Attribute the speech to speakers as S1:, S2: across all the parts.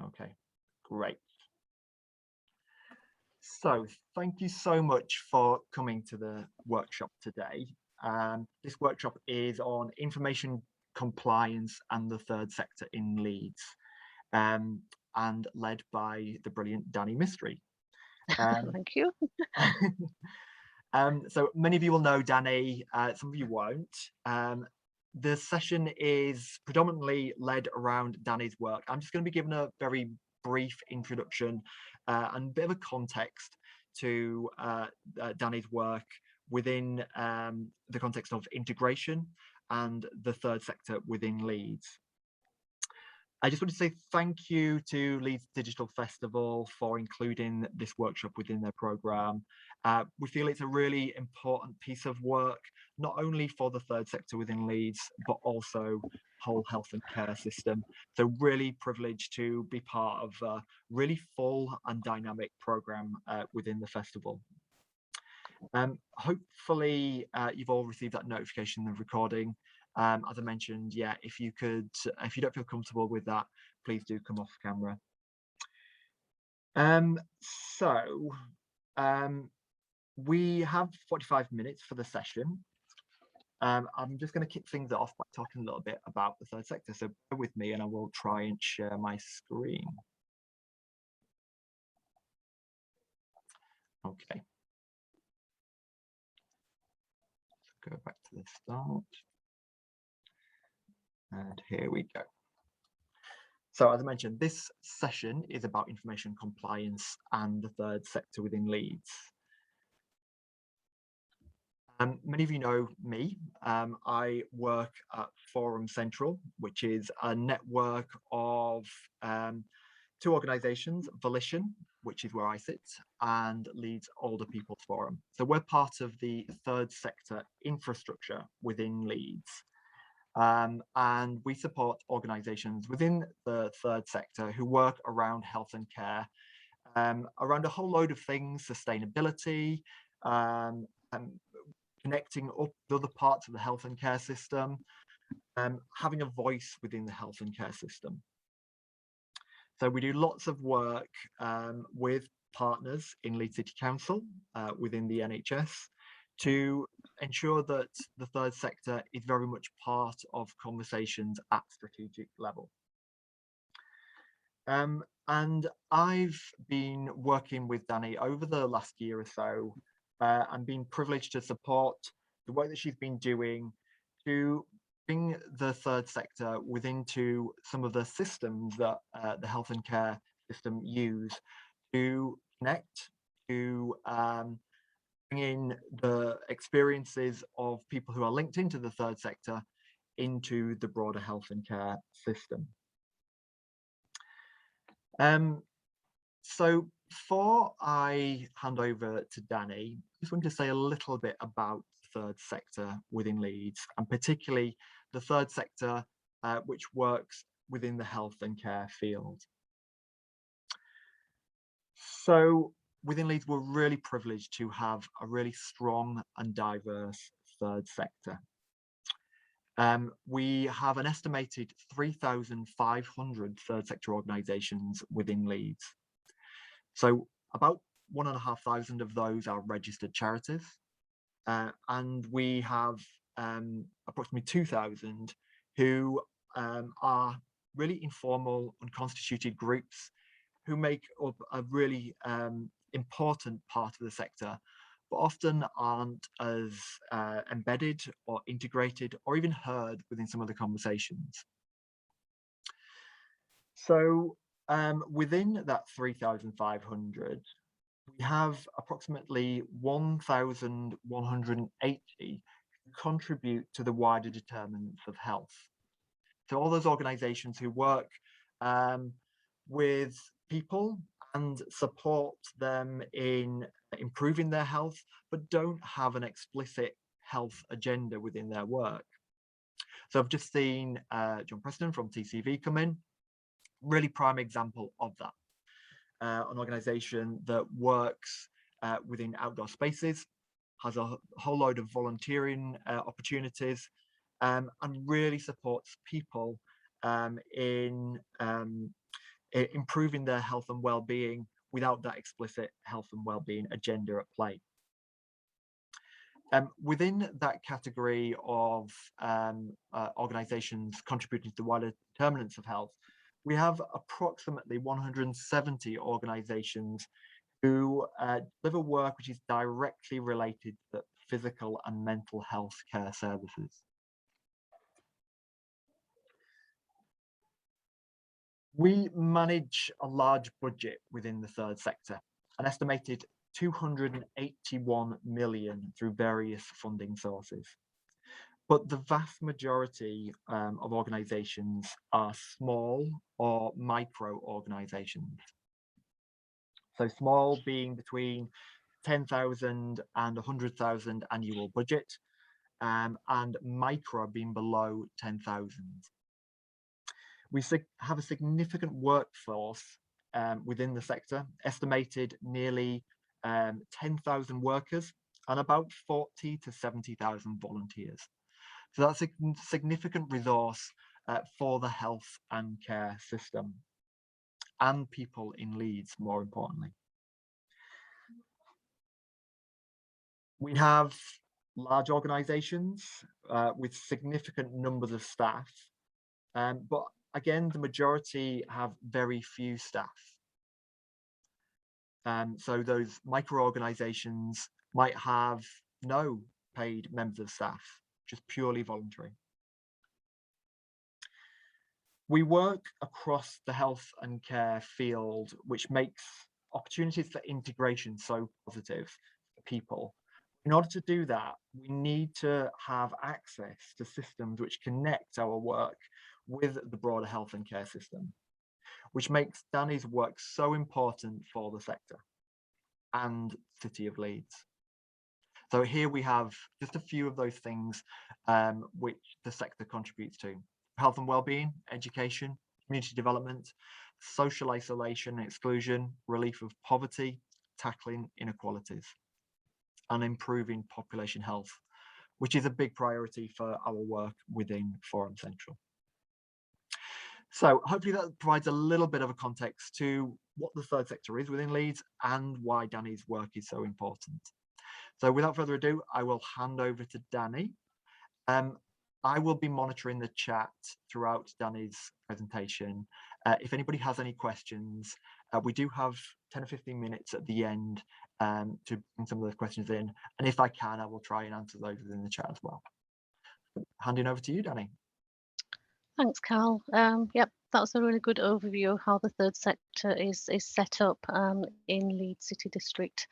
S1: Okay, great. So thank you so much for coming to the workshop today. This workshop is on information compliance and the third sector in Leeds, um, and led by the brilliant Danny Mystery.
S2: Thank you.
S1: So many of you will know Danny, some of you won't. The session is predominantly led around Danny's work. I'm just going to be giving a very brief introduction and a bit of a context to Danny's work within the context of integration and the third sector within Leeds. I just want to say thank you to Leeds Digital Festival for including this workshop within their programme. We feel it's a really important piece of work, not only for the third sector within Leeds, but also whole health and care system. So really privileged to be part of a really full and dynamic programme within the festival. Hopefully you've all received that notification of recording. As I mentioned, yeah, if you don't feel comfortable with that, please do come off camera. We have 45 minutes for the session. I'm just going to kick things off by talking a little bit about the third sector. So bear with me and I will try and share my screen. Okay. Go back to the start. And here we go. So as I mentioned, this session is about information compliance and the third sector within Leeds. Many of you know me. I work at Forum Central, which is a network of two organisations, Volition, which is where I sit, and Leeds Older People's Forum. So we're part of the third sector infrastructure within Leeds. And we support organisations within the third sector who work around health and care, around a whole load of things, sustainability, and connecting up with other parts of the health and care system, having a voice within the health and care system. So we do lots of work with partners in Leeds City Council within the NHS to ensure that the third sector is very much part of conversations at strategic level. And I've been working with Danny over the last year or so and been privileged to support the work that she's been doing to bring the third sector within to some of the systems that the health and care system use to connect, to bring in the experiences of people who are linked into the third sector into the broader health and care system. So before I hand over to Danny, I just want to say a little bit about the third sector within Leeds, and particularly the third sector which works within the health and care field. So within Leeds, we're really privileged to have a really strong and diverse third sector. We have an estimated 3,500 third sector organisations within Leeds. So about 1,500 of those are registered charities, and we have approximately 2,000 who are really informal, unconstituted groups who make up a really important part of the sector, but often aren't as embedded or integrated or even heard within some of the conversations. So within that 3,500, we have approximately 1,180 who contribute to the wider determinants of health. So all those organisations who work with people and support them in improving their health, but don't have an explicit health agenda within their work. So I've just seen John Preston from TCV come in, really prime example of that. An organisation that works within outdoor spaces, has a whole load of volunteering opportunities, and really supports people in improving their health and well-being without that explicit health and well-being agenda at play. Within that category of organisations contributing to the wider determinants of health, we have approximately 170 organisations who deliver work which is directly related to physical and mental health care services. We manage a large budget within the third sector, an estimated 281 million through various funding sources. But the vast majority of organisations are small or micro organisations. So small being between 10,000 and 100,000 annual budget, and micro being below 10,000. We have a significant workforce within the sector, estimated nearly 10,000 workers and about 40 to 70,000 volunteers. So that's a significant resource for the health and care system and people in Leeds, more importantly. We have large organisations with significant numbers of staff, but again, the majority have very few staff. So those micro-organisations might have no paid members of staff, just purely voluntary. We work across the health and care field, which makes opportunities for integration so positive for people. In order to do that, we need to have access to systems which connect our work with the broader health and care system, which makes Danny's work so important for the sector and City of Leeds. So here we have just a few of those things which the sector contributes to: health and well-being, education, community development, social isolation and exclusion, relief of poverty, tackling inequalities, and improving population health, which is a big priority for our work within Forum Central. So hopefully that provides a little bit of a context to what the third sector is within Leeds and why Danny's work is so important. So without further ado, I will hand over to Danny. I will be monitoring the chat throughout Danny's presentation. If anybody has any questions, we do have 10 or 15 minutes at the end to bring some of those questions in. And if I can, I will try and answer those within the chat as well. Handing over to you, Danny.
S2: Thanks, Carl. Yep, that was a really good overview of how the third sector is set up in Leeds City District.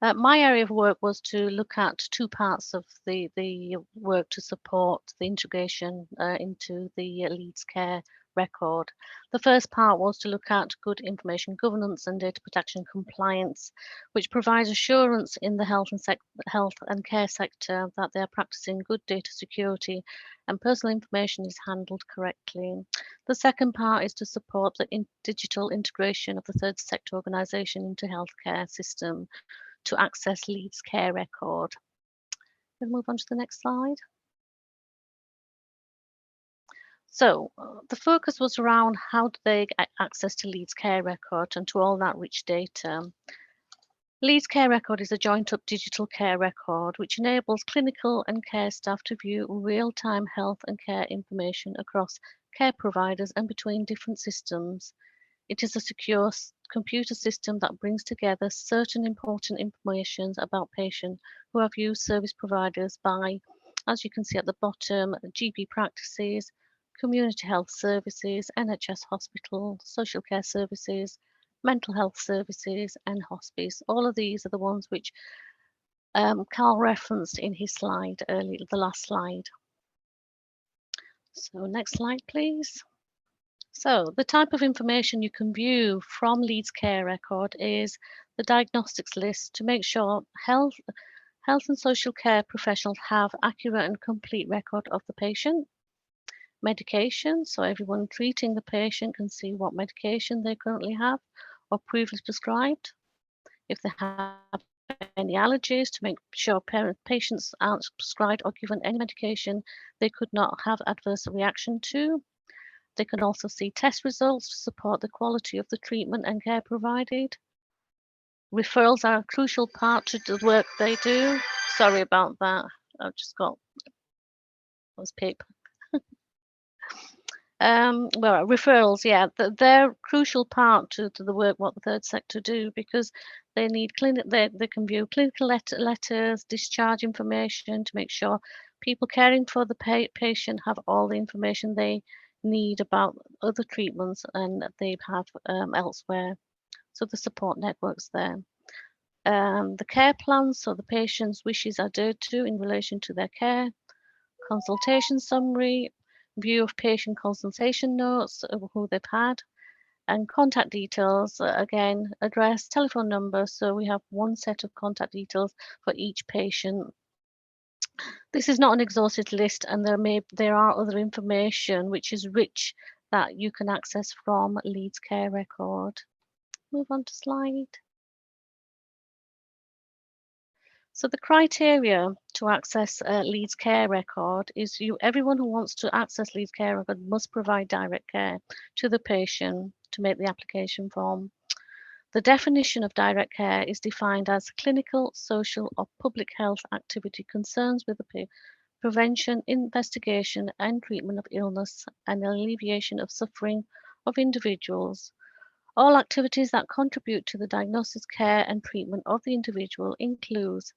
S2: My area of work was to look at two parts of the work to support the integration into the Leeds Care Record. The first part was to look at good information governance and data protection compliance, which provides assurance in the health and care sector that they are practicing good data security and personal information is handled correctly. The second part is to support the digital integration of the third sector organisation into healthcare system to access Leeds Care Record. We'll move on to the next slide. So the focus was around how do they get access to Leeds Care Record and to all that rich data. Leeds Care Record is a joined-up digital care record which enables clinical and care staff to view real-time health and care information across care providers and between different systems. It is a secure computer system that brings together certain important information about patients who have used service providers by, as you can see at the bottom, GP practices, community health services, NHS hospital, social care services, mental health services, and hospice. All of these are the ones which Carl referenced in his slide earlier, the last slide. So next slide, please. So the type of information you can view from Leeds Care Record is the diagnostics list to make sure health and social care professionals have accurate and complete record of the patient. Medication, so everyone treating the patient can see what medication they currently have or previously prescribed. If they have any allergies, to make sure patients aren't prescribed or given any medication they could not have adverse reaction to. They can also see test results to support the quality of the treatment and care provided. Referrals are a crucial part to the work they do. Sorry about that. I've just got those paper. Well, referrals, yeah, they're a crucial part to the work what the third sector do, because they need they can view clinical letters, discharge information to make sure people caring for the patient have all the information they need about other treatments and that they have elsewhere. So the support network's there. The care plans, so the patient's wishes are adhered to in relation to their care. Consultation summary, view of patient consultation notes of who they've had, and contact details, again, address, telephone number, so we have one set of contact details for each patient. This is not an exhaustive list, and there are other information which is rich that you can access from Leeds Care Record. Move on to slide. So the criteria to access Leeds Care Record is everyone who wants to access Leeds Care Record must provide direct care to the patient to make the application form. The definition of direct care is defined as clinical, social or public health activity concerns with the prevention, investigation and treatment of illness and alleviation of suffering of individuals. All activities that contribute to the diagnosis, care and treatment of the individual includes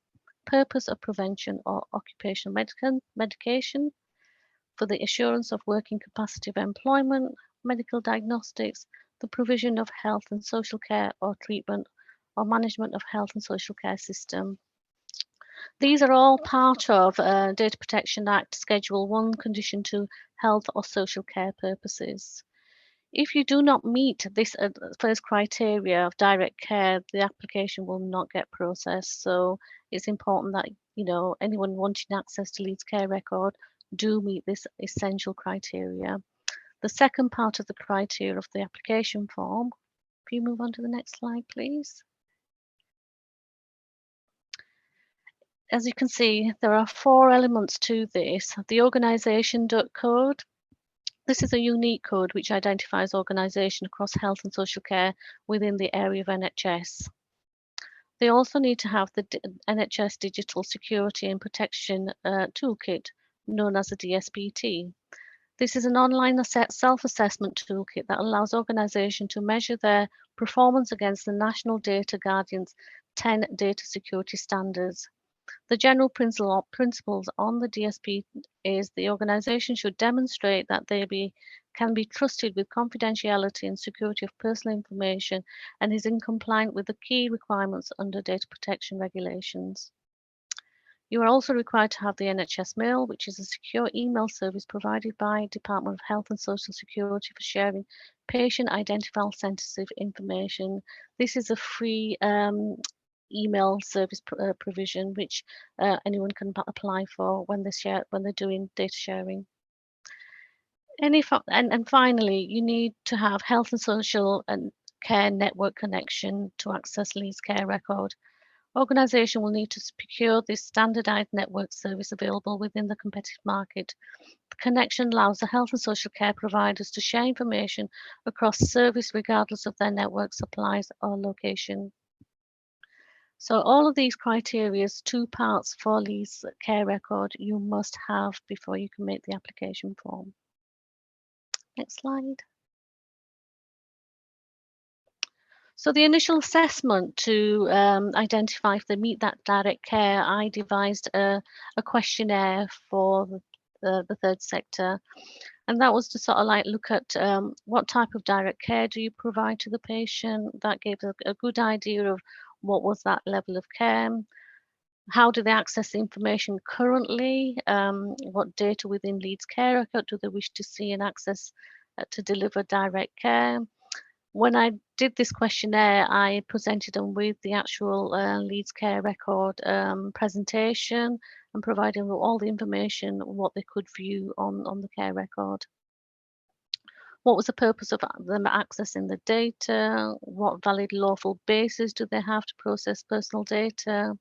S2: purpose of prevention or occupational medication for the assurance of working capacity of employment, medical diagnostics, the provision of health and social care or treatment or management of health and social care system. These are all part of Data Protection Act Schedule 1 Condition 2 health or social care purposes. If you do not meet this first criteria of direct care, the application will not get processed. So it's important that anyone wanting access to Leeds Care Record do meet this essential criteria. The second part of the criteria of the application form, if you move on to the next slide, please. As you can see, there are 4 elements to this. The organisation code. This is a unique code which identifies organisation across health and social care within the area of NHS. They also need to have the NHS Digital Security and Protection Toolkit, known as a DSPT. This is an online self-assessment toolkit that allows organisations to measure their performance against the National Data Guardian's 10 data security standards. The general principles on the DSP is the organisation should demonstrate that they can be trusted with confidentiality and security of personal information and is in compliance with the key requirements under data protection regulations. You are also required to have the NHS Mail, which is a secure email service provided by Department of Health and Social Security for sharing patient identifiable sensitive information. This is a free email service provision which anyone can apply for when they're doing data sharing. And finally, you need to have health and social and care network connection to access Leeds Care Record. Organisation will need to procure this standardised network service available within the competitive market. The connection allows the health and social care providers to share information across service regardless of their network supplies or location. So all of these criteria, 2 parts for Leeds Care Record, you must have before you can make the application form. Next slide. So the initial assessment to identify if they meet that direct care, I devised a questionnaire for the third sector. And that was to sort of like look at what type of direct care do you provide to the patient. That gave a good idea of what was that level of care. How do they access the information currently? What data within Leeds Care Record do they wish to see and access to deliver direct care? When I did this questionnaire, I presented them with the actual Leeds Care Record presentation and provided them with all the information, what they could view on the care record. What was the purpose of them accessing the data? What valid lawful basis do they have to process personal data?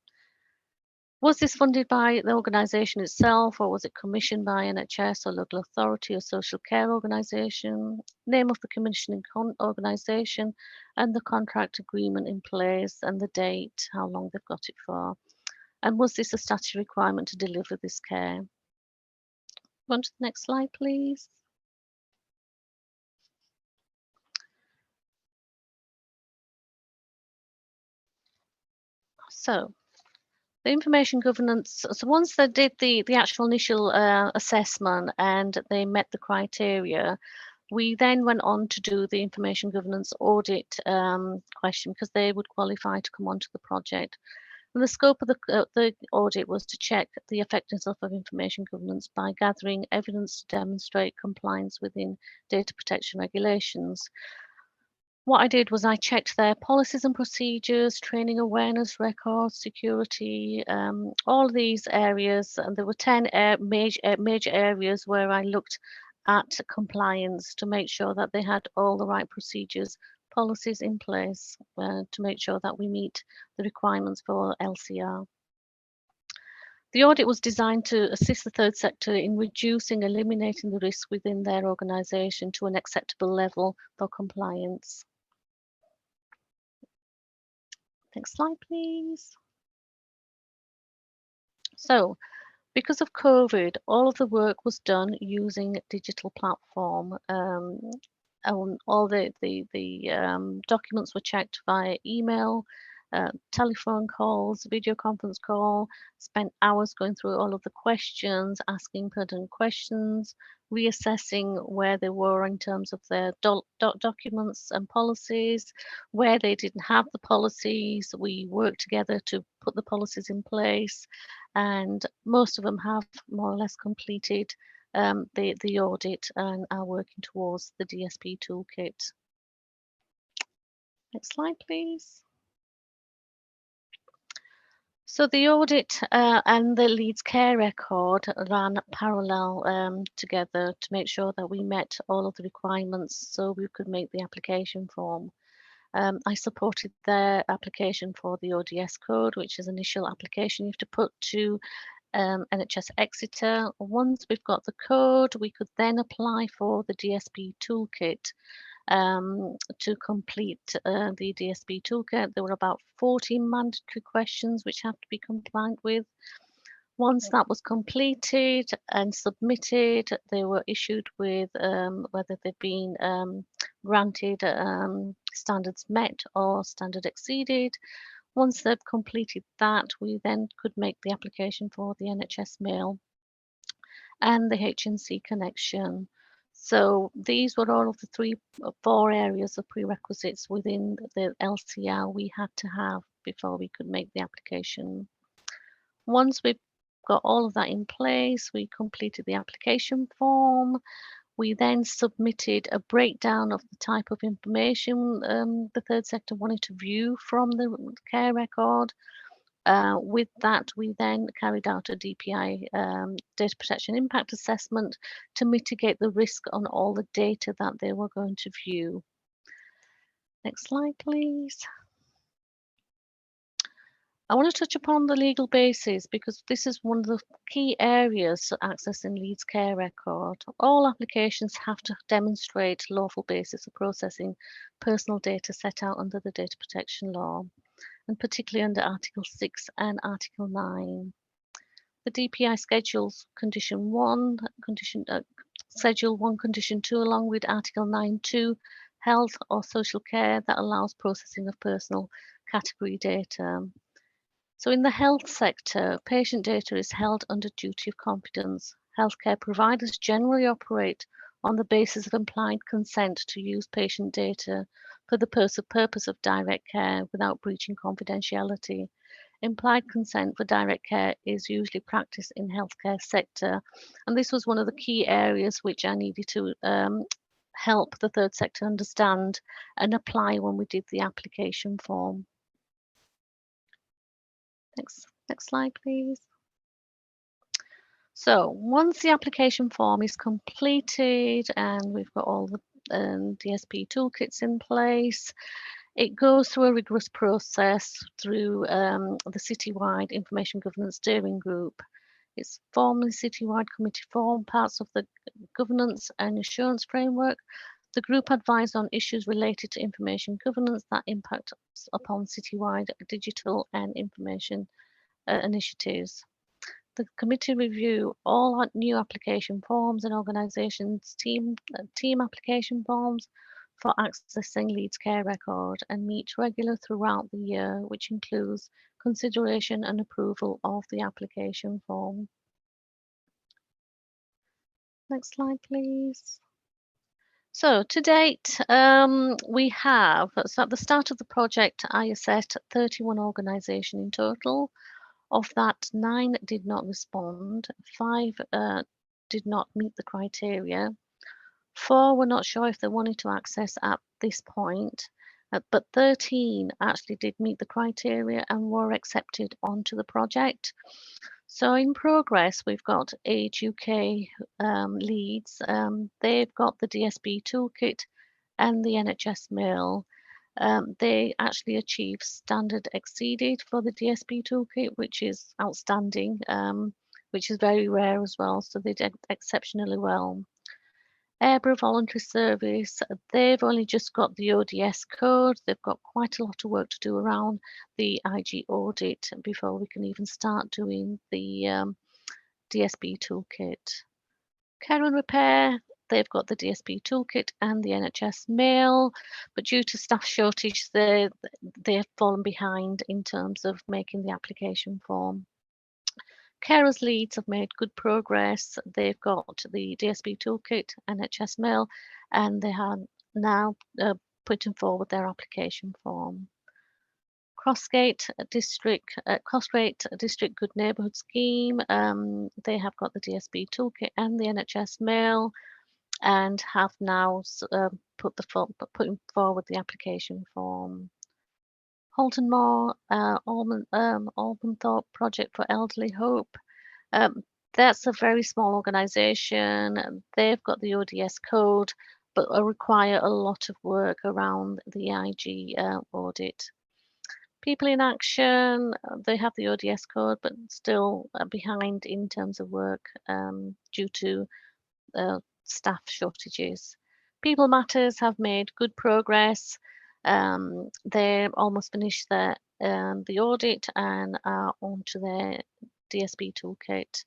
S2: Was this funded by the organisation itself, or was it commissioned by NHS or local authority or social care organisation? Name of the commissioning organisation and the contract agreement in place and the date, how long they've got it for. And was this a statutory requirement to deliver this care? Go on to the next slide, please. So, the information governance, so once they did the actual initial assessment and they met the criteria, we then went on to do the information governance audit question because they would qualify to come onto the project. And the scope of the audit was to check the effectiveness of information governance by gathering evidence to demonstrate compliance within data protection regulations. What I did was I checked their policies and procedures, training awareness, records, security, all these areas. And there were 10 major areas where I looked at compliance to make sure that they had all the right procedures, policies in place to make sure that we meet the requirements for LCR. The audit was designed to assist the third sector in reducing, eliminating the risk within their organisation to an acceptable level for compliance. Next slide, please. So, because of COVID, all of the work was done using digital platform. All the documents were checked via email, telephone calls, video conference call, spent hours going through all of the questions, asking pertinent questions, reassessing where they were in terms of their documents and policies. Where they didn't have the policies, we worked together to put the policies in place, and most of them have more or less completed the audit and are working towards the DSP toolkit. Next slide, please. So the audit and the Leeds Care Record ran parallel together to make sure that we met all of the requirements so we could make the application form. I supported their application for the ODS code, which is initial application you have to put to NHS Exeter. Once we've got the code, we could then apply for the DSP toolkit. To complete the DSP toolkit, there were about 14 mandatory questions which have to be compliant with. Once that was completed and submitted, they were issued with whether they've been granted standards met or standard exceeded. Once they've completed that, we then could make the application for the NHS Mail and the HNC connection. So these were all of the 4 areas of prerequisites within the LCR we had to have before we could make the application. Once we've got all of that in place, we completed the application form. We then submitted a breakdown of the type of information the third sector wanted to view from the care record. With that, we then carried out a DPI data protection impact assessment to mitigate the risk on all the data that they were going to view. Next slide, please. I want to touch upon the legal basis because this is one of the key areas to accessing Leeds Care Record. All applications have to demonstrate lawful basis of processing personal data set out under the data protection law, and particularly under Article 6 and Article 9. The DPI schedules Condition 1, Schedule 1, Condition 2, along with Article 9.2, health or social care that allows processing of personal category data. So in the health sector, patient data is held under duty of confidence. Healthcare providers generally operate on the basis of implied consent to use patient data for the purpose of direct care without breaching confidentiality. Implied consent for direct care is usually practiced in healthcare sector, and this was one of the key areas which I needed to help the third sector understand and apply when we did the application form. Next slide, please. So once the application form is completed and we've got all the DSP toolkits in place, It goes through a rigorous process through the citywide Information Governance Steering Group. It's formally citywide committee form parts of the governance and assurance framework. The group advised on issues related to information governance that impact upon citywide digital and information initiatives. The committee review all new application forms and organisations team application forms for accessing Leeds Care Record and meet regular throughout the year, which includes consideration and approval of the application form. Next slide, please. So to date, we have, so at the start of the project, I assessed 31 organisations in total. Of that, 9 did not respond, 5 did not meet the criteria. 4 were not sure if they wanted to access at this point, but 13 actually did meet the criteria and were accepted onto the project. So in progress, we've got Age UK Leeds. They've got the DSB toolkit and the NHS Mail. They actually achieved standard exceeded for the DSB toolkit, which is outstanding, which is very rare as well. So they did exceptionally well. Airborough Voluntary Service, they've only just got the ODS code. They've got quite a lot of work to do around the IG audit before we can even start doing the DSB toolkit. Care and Repair, they've got the DSB toolkit and the NHS Mail, but due to staff shortage, they have fallen behind in terms of making the application form. Carers Leeds have made good progress. They've got the DSB toolkit, NHS Mail, and they are now putting forward their application form. Crossgate District Good Neighbourhood Scheme, they have got the DSB toolkit and the NHS Mail, and have now putting forward the application form. Halton Moor, Albenthorpe Project for Elderly Hope. That's a very small organisation. They've got the ODS code, but require a lot of work around the IG audit. People in Action, they have the ODS code, but still behind in terms of work due to staff shortages. People Matters have made good progress. They're almost finished the audit and are on to their DSB toolkit.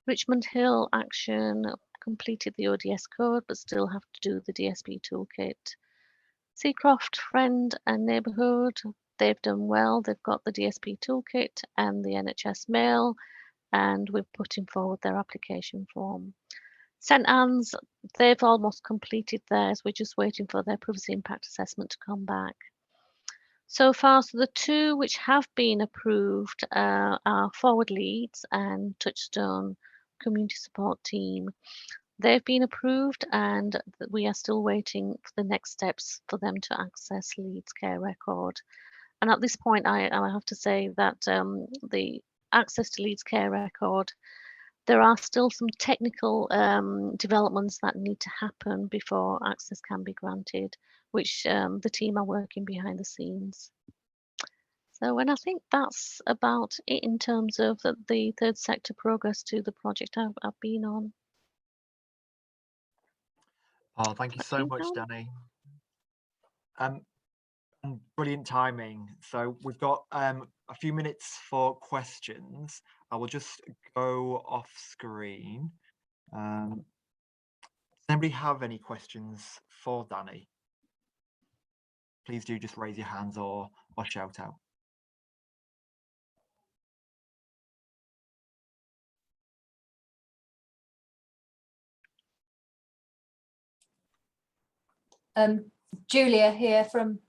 S2: Richmond Hill Action completed the ODS code but still have to do the DSB toolkit. Seacroft Friend and Neighbourhood, they've done well. They've got the DSB toolkit and the NHS Mail, and we're putting forward their application form. St Anne's, they've almost completed theirs. We're just waiting for their privacy impact assessment to come back. So far, so the 2 which have been approved are Forward Leeds and Touchstone Community Support Team. They've been approved and we are still waiting for the next steps for them to access Leeds Care Record. And at this point, I have to say that the access to Leeds Care Record, there are still some technical developments that need to happen before access can be granted, which the team are working behind the scenes. So, and I think that's about it in terms of the third sector progress to the project I've been on.
S1: Oh, thank you so much, Danny. And brilliant timing. So we've got a few minutes for questions. I will just go off screen. Does anybody have any questions for Danny? Please do just raise your hands or shout out.
S3: Julia here from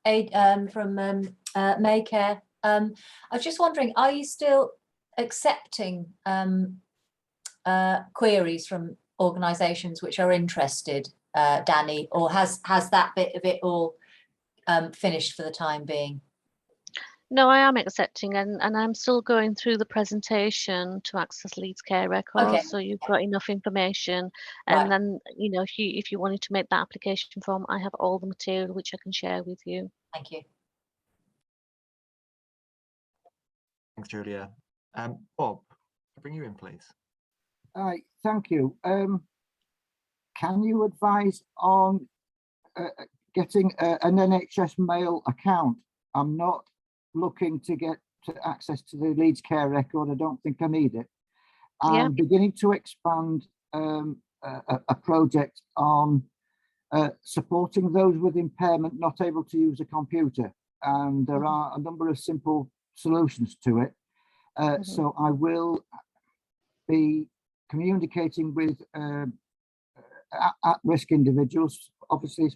S3: Maycare. I was just wondering, are you still accepting queries from organisations which are interested, Danny, or has that bit of it all finished for the time being?
S2: No, I am accepting, and I'm still going through the presentation to access Leeds Care Record,
S3: Okay,
S2: so you've got enough information.
S3: right,
S2: And then, you know, if you wanted to make that application form, I have all the material which I can share with you.
S3: thank you.
S1: Thanks, Julia. Bob, I'll bring you in, please.
S4: Thank you. Can you advise on getting an NHS Mail account? I'm not looking to get access to the Leeds Care Record. I don't think I need it.
S2: Yeah.
S4: I'm beginning to expand a project on supporting those with impairment not able to use a computer. And there are a number of simple solutions to it. So I will be communicating with at-risk individuals, obviously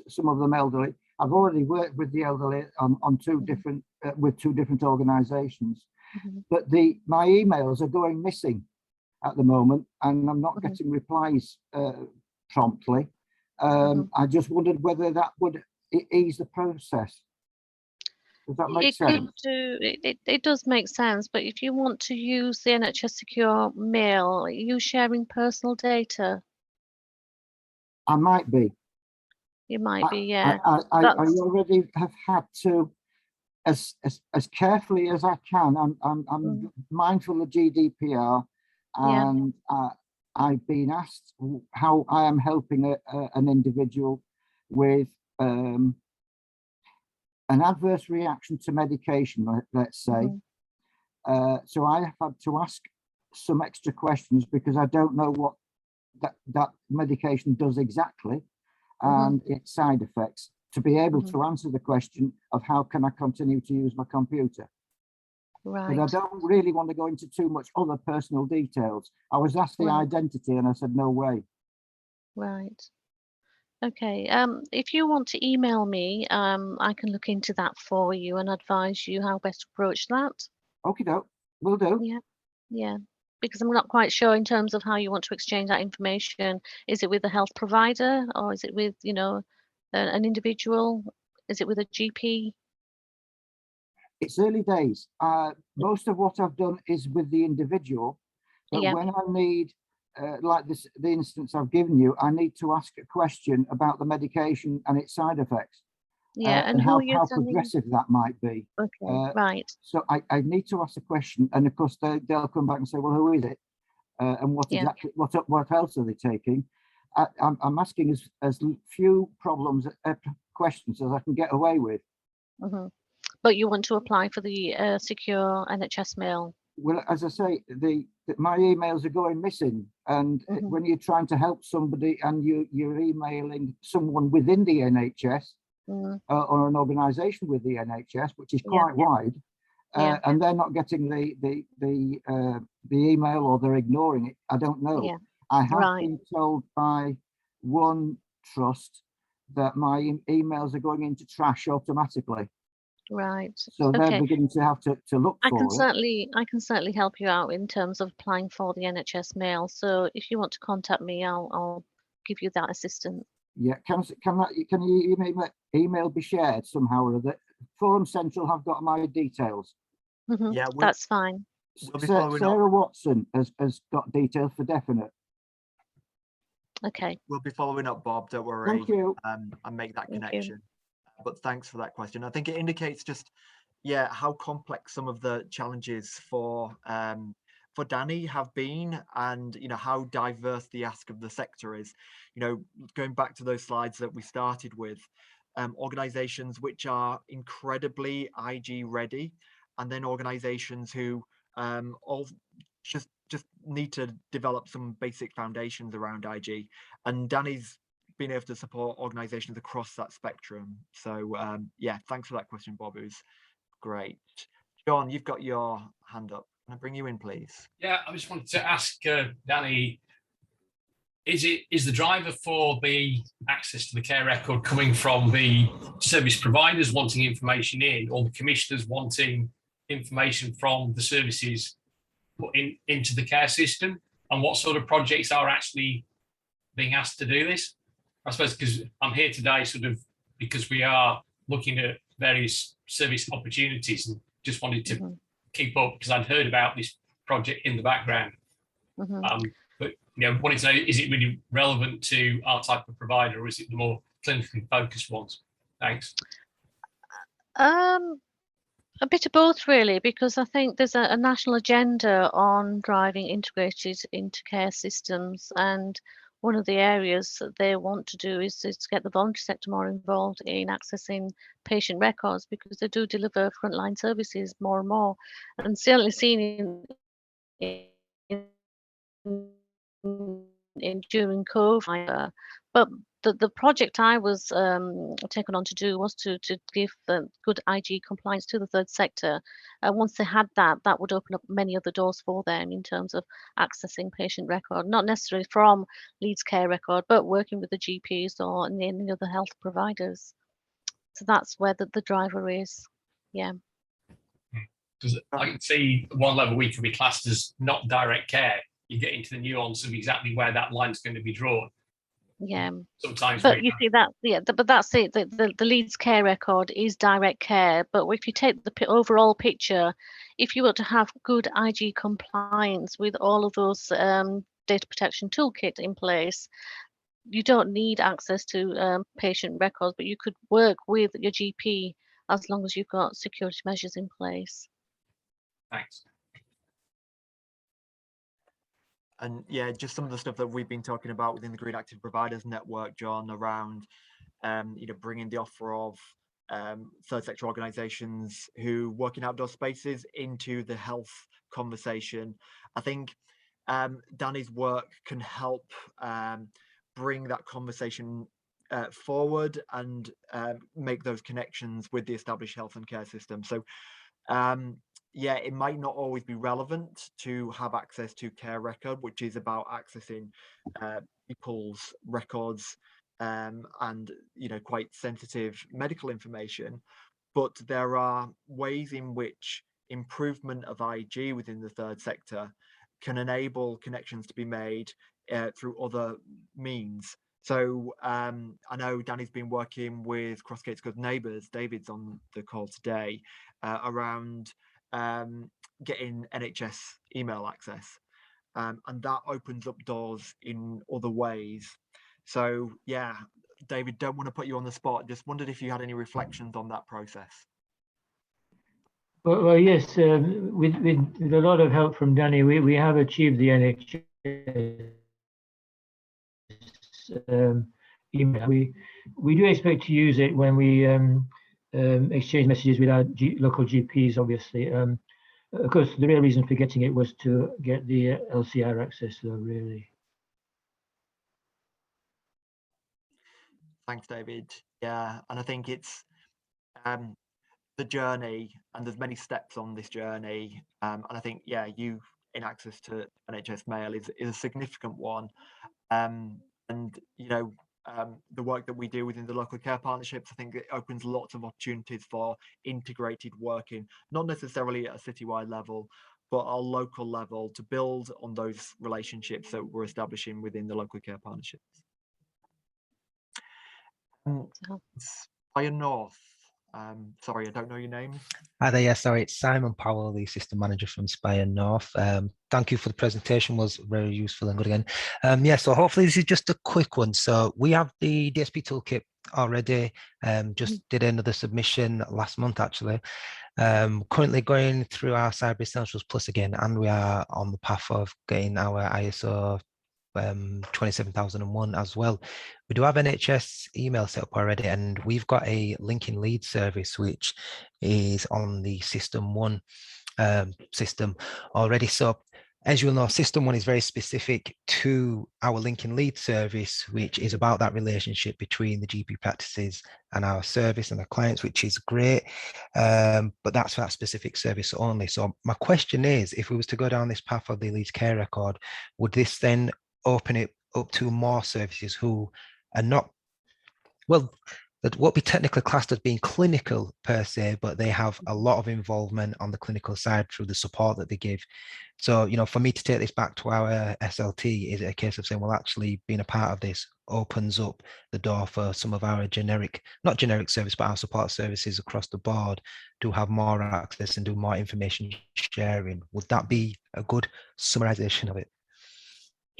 S4: some of them elderly. I've already worked with the elderly on two different with two different organizations, but my emails are going missing at the moment, and I'm not getting replies promptly. I just wondered whether that would ease the process. Does that make sense?
S2: It does make sense, but if you want to use the NHS Secure Mail, are you sharing personal data?
S4: I might be.
S2: You might be, yeah.
S4: I already have had to, as carefully as I can. I'm mindful of GDPR, and I've been asked how I am helping an individual with an adverse reaction to medication, let's say. So I have had to ask some extra questions because I don't know what that medication does exactly and its side effects, to be able to answer the question of how can I continue to use my computer.
S2: Right.
S4: But I don't really want to go into too much other personal details. I was asked the identity and I said, no way.
S2: Right. Okay. If you want to email me, I can look into that for you and advise you how best to approach that.
S4: Okie doke, will do.
S2: Yeah. Yeah. Because I'm not quite sure in terms of how you want to exchange that information. Is it with a health provider, or is it with, you know, an individual? Is it with a GP?
S4: It's early days. Most of what I've done is with the individual, but
S2: Yeah.
S4: when I need, like the instance I've given you, I need to ask a question about the medication and its side effects.
S2: Yeah. And
S4: how
S2: you're sending?
S4: progressive that might be.
S2: Okay. Right.
S4: So I need to ask a question, and of course they'll come back and say, well, who is it? And what exactly, what else are they taking? I'm asking as few questions as I can get away with.
S2: But you want to apply for the secure NHS Mail?
S4: Well, as I say, my emails are going missing, and when you're trying to help somebody and you're emailing someone within the NHS or an organisation with the NHS, which is quite wide, and they're not getting the email, or they're ignoring it, I don't know. I have been told by one trust that my emails are going into trash automatically.
S2: Right.
S4: So they're beginning to have to look for it.
S2: I can certainly help you out in terms of applying for the NHS Mail. So if you want to contact me, I'll give you that assistance.
S4: Yeah, can you email be shared somehow or other? Forum Central have got my details.
S1: Yeah,
S2: that's fine.
S4: Sarah Watson has got details for definite.
S2: Okay.
S1: We'll be following up, Bob. Don't worry.
S4: Thank you.
S1: And make that connection. But thanks for that question. I think it indicates just, how complex some of the challenges for Danny have been, and how diverse the ask of the sector is. Going back to those slides that we started with, organizations which are incredibly IG ready, and then organizations who all just need to develop some basic foundations around IG. And Danny's been able to support organizations across that spectrum. So thanks for that question, Bob. It was great. John, you've got your hand up. Can I bring you in, please?
S5: Yeah, I just wanted to ask Danny, is the driver for the access to the care record coming from the service providers wanting information in, or the commissioners wanting information from the services put into the care system? And what sort of projects are actually being asked to do this? I suppose because I'm here today because we are looking at various service opportunities, and just wanted to keep up because I'd heard about this project in the background. But wanted to know, is it really relevant to our type of provider, or is it the more clinically focused ones? Thanks.
S2: A bit of both, really, because I think there's a national agenda on driving integrated into care systems, and one of the areas that they want to do is to get the voluntary sector more involved in accessing patient records, because they do deliver frontline services more and more, and certainly seen in during COVID. But the project I was taken on to do was to give good IG compliance to the third sector. Once they had that, that would open up many other doors for them in terms of accessing patient record, not necessarily from Leeds Care Record, but working with the GPs or any other health providers. So that's where the driver is. Yeah.
S5: Because I can see at one level we can be classed as not direct care. You get into the nuance of exactly where that line's going to be drawn.
S2: Yeah.
S5: Sometimes,
S2: but you see that, but that's it. The Leeds Care Record is direct care. But if you take the overall picture, if you were to have good IG compliance with all of those data protection toolkit in place, you don't need access to patient records, but you could work with your GP as long as you've got security measures in place.
S5: Thanks.
S1: And yeah, just some of the stuff that we've been talking about within the Green Active Providers Network, John, around bringing the offer of third sector organisations who work in outdoor spaces into the health conversation. I think Danny's work can help bring that conversation forward and make those connections with the established health and care system. So yeah, it might not always be relevant to have access to Care Record, which is about accessing people's records and quite sensitive medical information. But there are ways in which improvement of IG within the third sector can enable connections to be made through other means. So I know Danny's been working with Cross Gates Good Neighbours, David's on the call today, around getting NHS email access, and that opens up doors in other ways. So yeah, David, don't want to put you on the spot, just wondered if you had any reflections on that process.
S6: Well yes, with a lot of help from Danny, we have achieved the NHS email. We do expect to use it when we exchange messages with our local GPs, obviously. Of course, the real reason for getting it was to get the LCR access, though, really.
S1: Thanks, David. Yeah, and I think it's the journey, and there's many steps on this journey. And I think, yeah, you in access to NHS Mail is a significant one. And the work that we do within the local care partnerships, I think it opens lots of opportunities for integrated working, not necessarily at a citywide level, but a local level, to build on those relationships that we're establishing within the local care partnerships. Spire North, sorry, I don't know your name.
S7: Hi there, yeah, sorry, it's Simon Powell, the System Manager from Spire North. Thank you for the presentation, was very useful and good again. Yeah, so hopefully this is just a quick one. So we have the DSP toolkit already, just did another submission last month actually. Currently going through our Cyber Essentials Plus again, and we are on the path of getting our ISO 27001 as well. We do have NHS email set up already, and we've got a linking lead service which is on the System 1 system already. So as you'll know, System 1 is very specific to our linking lead service, which is about that relationship between the GP practices and our service and our clients, which is great, but that's for that specific service only. So my question is, if we was to go down this path of the Leeds Care Record, would this then open it up to more services who are not, well, that won't be technically classed as being clinical per se, but they have a lot of involvement on the clinical side through the support that they give. So, you know, for me to take this back to our SLT, is it a case of saying, well, actually being a part of this opens up the door for some of our generic, not generic service, but our support services across the board to have more access and do more information sharing? Would that be a good summarization of it?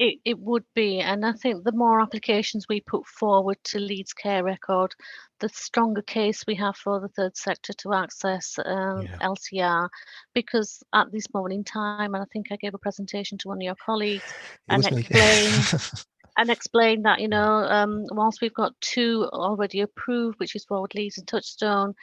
S2: It would be, and I think the more applications we put forward to Leeds Care Record, the stronger case we have for the third sector to access LCR, because at this moment in time, and I think I gave a presentation to one of your colleagues and explained that, you know, whilst we've got 2 already approved, which is Forward Leeds and Touchstone,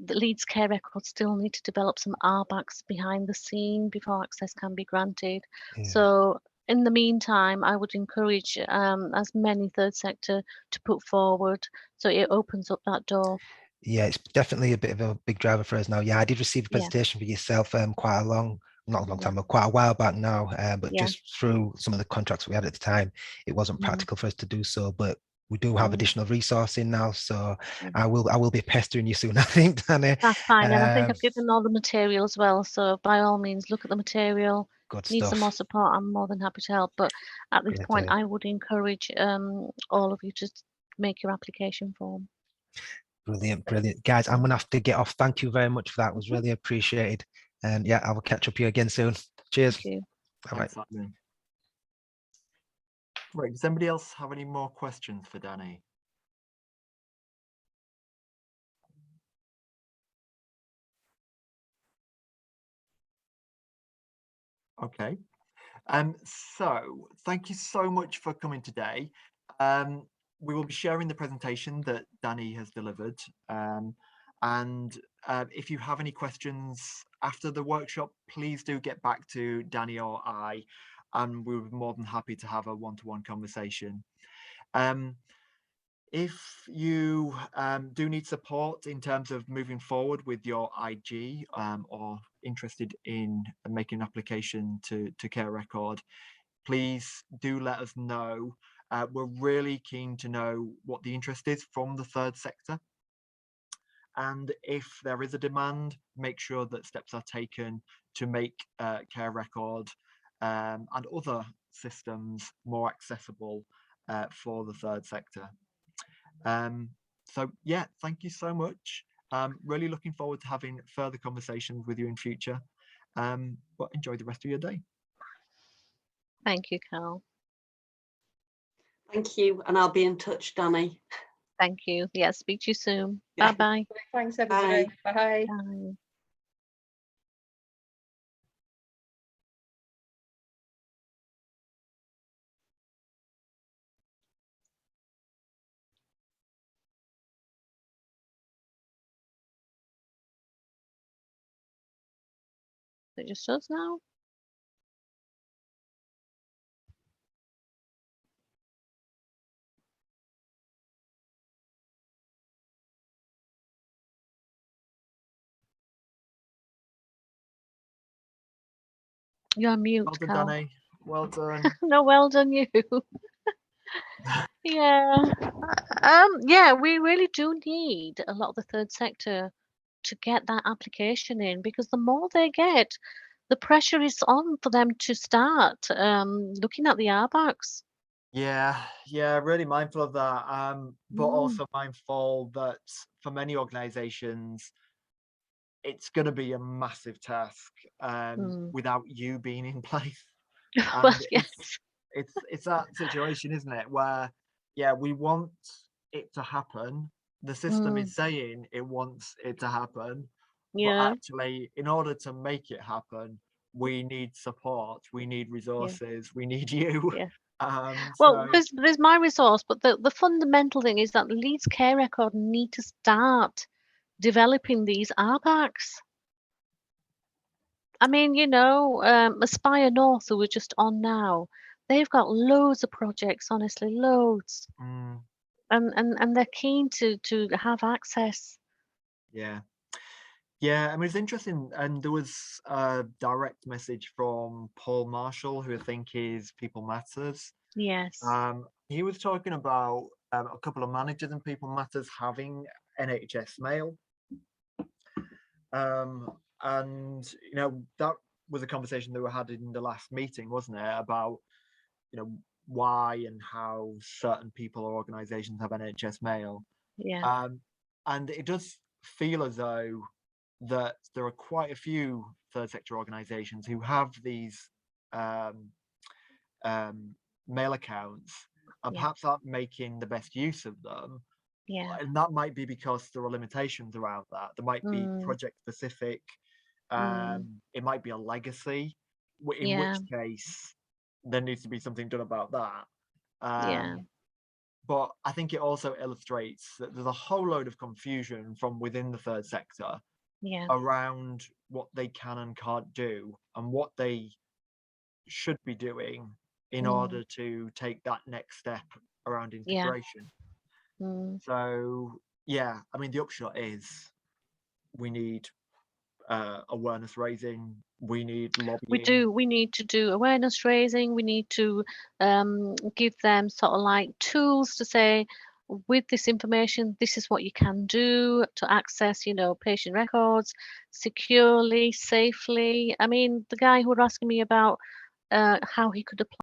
S2: the Leeds Care Record still need to develop some RBACs behind the scene before access can be granted. So in the meantime, I would encourage as many third sector to put forward, so it opens up that door.
S7: Yeah, it's definitely a bit of a big driver for us now. Yeah, I did receive a presentation for yourself quite a long time, but quite a while back now. But just through some of the contracts we had at the time, it wasn't practical for us to do so. But we do have additional resourcing now, so I will be pestering you soon, I think, Danny.
S2: That's fine, and I think I've given all the material as well. So by all means, look at the material.
S7: Good
S2: Need
S7: stuff.
S2: some more support, I'm more than happy to help. But at this point, I would encourage all of you to make your application form.
S7: Brilliant, brilliant. Guys, I'm going to have to get off. Thank you very much for that. It was really appreciated. And yeah, I will catch up with you again soon. Cheers.
S2: Thank you.
S7: Bye-bye.
S1: Right, does anybody else have any more questions for Danny? Okay. So thank you so much for coming today. We will be sharing the presentation that Danny has delivered. And if you have any questions after the workshop, please do get back to Danny or I, and we'll be more than happy to have a one-to-one conversation. If you do need support in terms of moving forward with your IG or interested in making an application to Care Record, please do let us know. We're really keen to know what the interest is from the third sector. And if there is a demand, make sure that steps are taken to make Care Record and other systems more accessible for the third sector. So yeah, thank you so much. Really looking forward to having further conversations with you in future. But enjoy the rest of your day.
S2: Thank you, Carol.
S8: Thank you, and I'll be in touch, Danny.
S2: Thank you. Yeah, speak to you soon. Bye-bye.
S9: Thanks, everybody. Bye.
S2: Bye. It just us now. You're on mute,
S1: Well done,
S2: Carl.
S1: Danny. Well done.
S2: No, well done you. Yeah. Yeah, we really do need a lot of the third sector to get that application in, because the more they get, the pressure is on for them to start looking at the RBACs.
S1: Yeah, really mindful of that. But also mindful that for many organizations, it's going to be a massive task without you being in place.
S2: Well,
S1: And
S2: yes.
S1: it's that situation, isn't it, where we want it to happen. The system is saying it wants it to happen, but actually, in order to make it happen, we need support, we need resources, we need you.
S2: Well, there's my resource, but the fundamental thing is that the Leeds Care Record need to start developing these RBACs. I mean, you know, Aspire North, who we're just on now, they've got loads of projects, honestly, loads. And they're keen to have access.
S1: Yeah, I mean, it's interesting, and there was a direct message from Paul Marshall, who I think is People Matters.
S2: Yes.
S1: He was talking about a couple of managers and people matters having NHS Mail. And that was a conversation that we had in the last meeting, wasn't it, about why and how certain people or organizations have NHS Mail.
S2: Yeah.
S1: And it does feel as though that there are quite a few third sector organizations who have these mail accounts and perhaps aren't making the best use of them.
S2: Yeah.
S1: And that might be because there are limitations around that. There might be project specific. It might be a legacy, in which case there needs to be something done about that. But I think it also illustrates that there's a whole load of confusion from within the third sector around what they can and can't do and what they should be doing in order to take that next step around integration. So yeah, I mean, the upshot is we need awareness raising, we need lobbying.
S2: We need to do awareness raising. We need to give them sort of like tools to say, with this information, this is what you can do to access, patient records securely, safely. I mean, the guy who was asking me about how he could apply